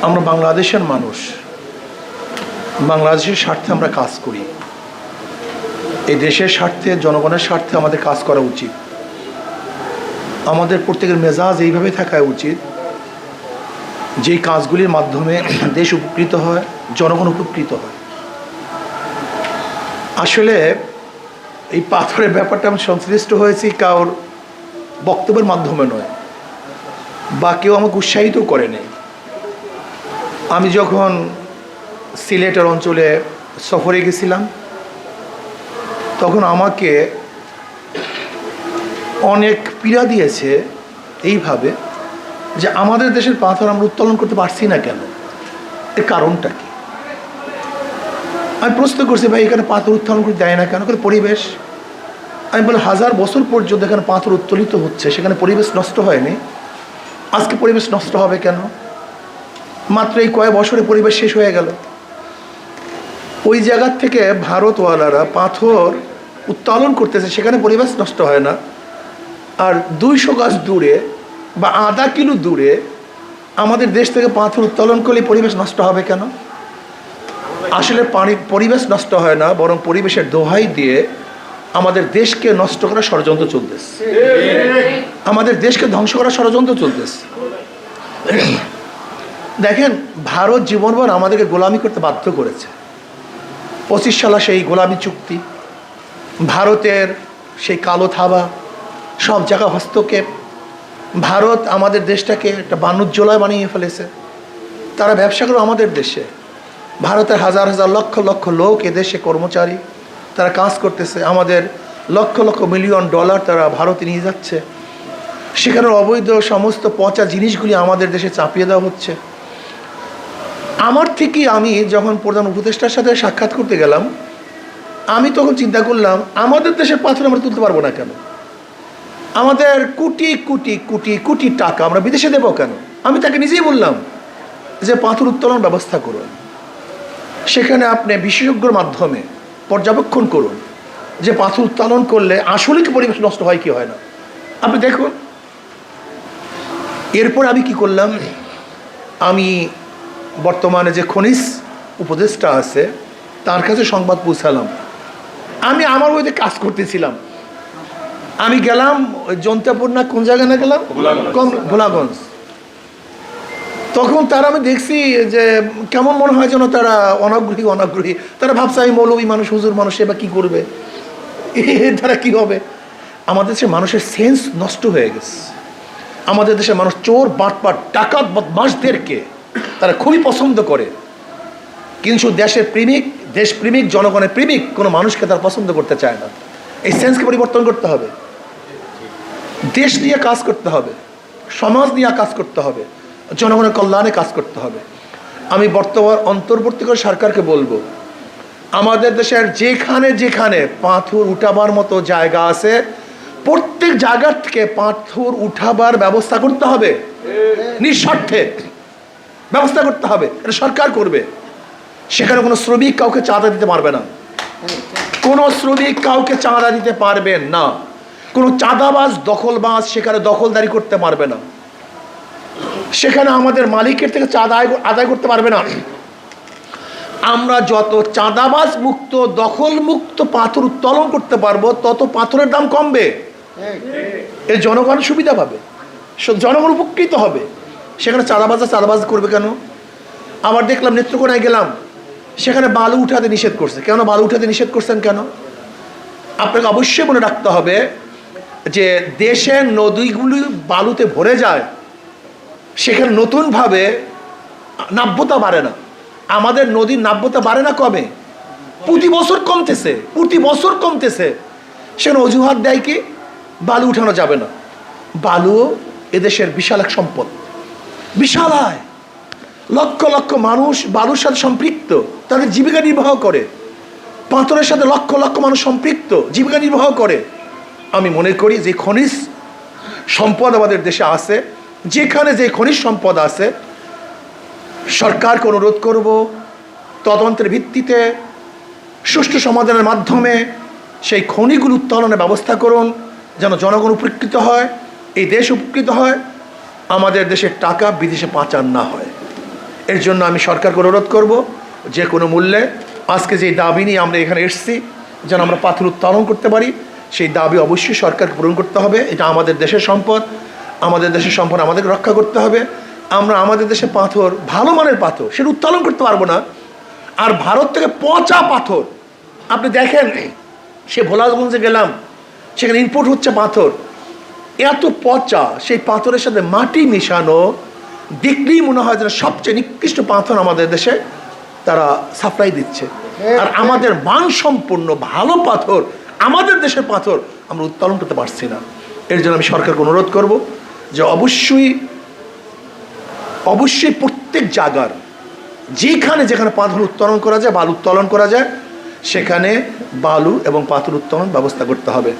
আমরা বাংলাদেশের মানুষ, বাংলাদেশের স্বার্থে আমরা কাজ করি। এই দেশের স্বার্থে, জনগণের স্বার্থে আমাদের কাজ করা উচিত। আমাদের প্রত্যেকের মেজাজ এইভাবে থাকা উচিত যেই কাজগুলির মাধ্যমে দেশ উপকৃত হয়, জনগণ উপকৃত হয়। আসলে এই পাথরের ব্যাপারটা আমি সংশ্লিষ্ট হয়েছি কারোর বক্তব্যের মাধ্যমে নয়, বা কেউ আমাকে উৎসাহিত করে নেই। আমি যখন সিলেটের অঞ্চলে সফরে গেছিলাম তখন আমাকে অনেক পীড়া দিয়েছে এইভাবে যে আমাদের দেশের পাথর আমরা উত্তোলন করতে পারছি না কেন, এর কারণটা কি? আমি প্রশ্ন করছি, ভাই এখানে পাথর উত্তোলন করতে দেয় না কেন? পরিবেশ। আমি বলি, 1000 বছর পর্যন্ত এখানে পাথর উত্তোলিত হচ্ছে, সেখানে পরিবেশ নষ্ট হয়নি, আজকে পরিবেশ নষ্ট হবে কেন? মাত্র এই কয়েক বছরে পরিবেশ শেষ হয়ে গেল। ওই জায়গার থেকে ভারতওয়ালারা পাথর উত্তোলন করতেছে, সেখানে পরিবেশ নষ্ট হয় না। আর 200 গজ দূরে বা আধা কিলো দূরে আমাদের দেশ থেকে পাথর উত্তোলন করলে পরিবেশ নষ্ট হবে কেন? আসলে পরিবেশ নষ্ট হয় না, বরং পরিবেশের দোহাই দিয়ে আমাদের দেশকে নষ্ট করার ষড়যন্ত্র চলতেছে, আমাদের দেশকে ধ্বংস করার ষড়যন্ত্র চলতেছে। দেখেন, ভারত জীবনভর আমাদেরকে গোলামি করতে বাধ্য করেছে। 25 সালে সেই গোলামি চুক্তি, ভারতের সেই কালো থাবা, সব জায়গা হস্তক্ষেপ। ভারত আমাদের দেশটাকে একটা বাণিজ্যালয় বানিয়ে ফেলেছে। তারা ব্যবসা করে আমাদের দেশে। ভারতের হাজার হাজার লক্ষ লক্ষ লোক এদেশে কর্মচারী, তারা কাজ করতেছে। আমাদের লক্ষ লক্ষ মিলিয়ন ডলার তারা ভারতে নিয়ে যাচ্ছে। সেখানে অবৈধ সমস্ত পচা জিনিসগুলি আমাদের দেশে চাপিয়ে দেওয়া হচ্ছে। আমার থেকে আমি যখন প্রধান উপদেষ্টার সাথে সাক্ষাৎ করতে গেলাম, আমি তখন চিন্তা করলাম, আমাদের দেশের পাথর আমরা তুলতে পারবো না কেন? আমাদের কোটি কোটি কোটি কোটি টাকা আমরা বিদেশে দেবো কেন? আমি তাকে নিজেই বললাম যে পাথর উত্তোলন ব্যবস্থা করুন, সেখানে আপনি বিশেষজ্ঞর মাধ্যমে পর্যবেক্ষণ করুন যে পাথর উত্তোলন করলে আসলে কি পরিবেশ নষ্ট হয় কি হয় না, আপনি দেখুন। এরপর আমি কি করলাম, আমি বর্তমানে যে খনিজ উপদেষ্টা আছে তার কাছে সংবাদ পৌঁছালাম। আমি আমার ওইতে কাজ করতেছিলাম, আমি গেলাম ওই জন্তাপুর না কোন জায়গায় না গেলাম, ভোলাগঞ্জ। তখন তারা, আমি দেখছি যে কেমন মনে হয় যেন তারা অনাগ্রহী। তারা ভাবছে আমি মৌলবী মানুষ, হুজুর মানুষ, এবার কী করবে, এর দ্বারা কী হবে? আমাদের দেশের মানুষের সেন্স নষ্ট হয়ে গেছে। আমাদের দেশের মানুষ চোর, বাটপাট, ডাকাত, বদমাশদেরকে তারা খুবই পছন্দ করে, কিন্তু দেশের প্রেমিক, দেশপ্রেমিক, জনগণের প্রেমিক কোনো মানুষকে তারা পছন্দ করতে চায় না। এই সেন্সকে পরিবর্তন করতে হবে। দেশ নিয়ে কাজ করতে হবে, সমাজ নিয়ে কাজ করতে হবে, জনগণের কল্যাণে কাজ করতে হবে। আমি বর্তমান অন্তর্বর্তীকালীন সরকারকে বলবো, আমাদের দেশের যেখানে যেখানে পাথর উঠাবার মতো জায়গা আছে, প্রত্যেক জায়গার থেকে পাথর উঠাবার ব্যবস্থা করতে হবে, নিঃস্বার্থে ব্যবস্থা করতে হবে। এটা সরকার করবে। সেখানে কোনো শ্রমিক কাউকে চাঁদা দিতে পারবে না, কোনো শ্রমিক কাউকে চাঁদা দিতে পারবে না, কোনো চাঁদাবাজ, দখলবাজ সেখানে দখলদারি করতে পারবে না, সেখানে আমাদের মালিকের থেকে চাঁদা আদায় করতে পারবে না। আমরা যত চাঁদাবাজ মুক্ত, দখল মুক্ত পাথর উত্তোলন করতে পারবো, তত পাথরের দাম কমবে, এর জনগণ সুবিধা পাবে, জনগণ উপকৃত হবে। সেখানে চাঁদাবাজ করবে কেন? আবার দেখলাম নেত্রকোনায় গেলাম, সেখানে বালু উঠাতে নিষেধ করছে। কেন বালু উঠাতে নিষেধ করছেন কেন? আপনাকে অবশ্যই মনে রাখতে হবে যে দেশের নদীগুলি বালুতে ভরে যায়, সেখানে নতুনভাবে নাব্যতা বাড়ে না। আমাদের নদীর নাব্যতা বাড়ে না কবে? প্রতি বছর কমতেছে, প্রতি বছর কমতেছে। সেখানে অজুহাত দেয় কি বালু উঠানো যাবে না। বালু এদেশের বিশাল এক সম্পদ, বিশাল আয়। লক্ষ লক্ষ মানুষ বালুর সাথে সম্পৃক্ত, তাদের জীবিকা নির্বাহ করে। পাথরের সাথে লক্ষ লক্ষ মানুষ সম্পৃক্ত, জীবিকা নির্বাহ করে। আমি মনে করি যে খনিজ সম্পদ আমাদের দেশে আছে, যেখানে যে খনিজ সম্পদ আছে, সরকারকে অনুরোধ করব তদন্তের ভিত্তিতে সুষ্ঠু সমাধানের মাধ্যমে সেই খনিগুলো উত্তোলনের ব্যবস্থা করুন, যেন জনগণ উপকৃত হয়, এই দেশ উপকৃত হয়, আমাদের দেশের টাকা বিদেশে পাচার না হয়। এর জন্য আমি সরকারকে অনুরোধ করব, যে কোনো মূল্যে আজকে যে দাবি নিয়ে আমরা এখানে এসেছি, যেন আমরা পাথর উত্তোলন করতে পারি, সেই দাবি অবশ্যই সরকারকে পূরণ করতে হবে। এটা আমাদের দেশের সম্পদ, আমাদের দেশের সম্পদ আমাদেরকে রক্ষা করতে হবে। আমরা আমাদের দেশে পাথর, ভালো মানের পাথর, সেটা উত্তোলন করতে পারবো না। আর ভারত থেকে পচা পাথর, আপনি দেখেন, সে ভোলাগঞ্জে গেলাম, সেখানে ইম্পোর্ট হচ্ছে পাথর, এত পচা, সেই পাথরের সাথে মাটি মিশানো, দেখলেই মনে হয় যেন সবচেয়ে নিকৃষ্ট পাথর আমাদের দেশে তারা সাপ্লাই দিচ্ছে। আর আমাদের মানসম্পন্ন ভালো পাথর, আমাদের দেশের পাথর আমরা উত্তোলন করতে পারছি না। এর জন্য আমি সরকারকে অনুরোধ করব যে অবশ্যই প্রত্যেক জায়গার যেখানে যেখানে পাথর উত্তোলন করা যায়, বালু উত্তোলন করা যায়, সেখানে বালু এবং পাথর উত্তোলন ব্যবস্থা করতে হবে।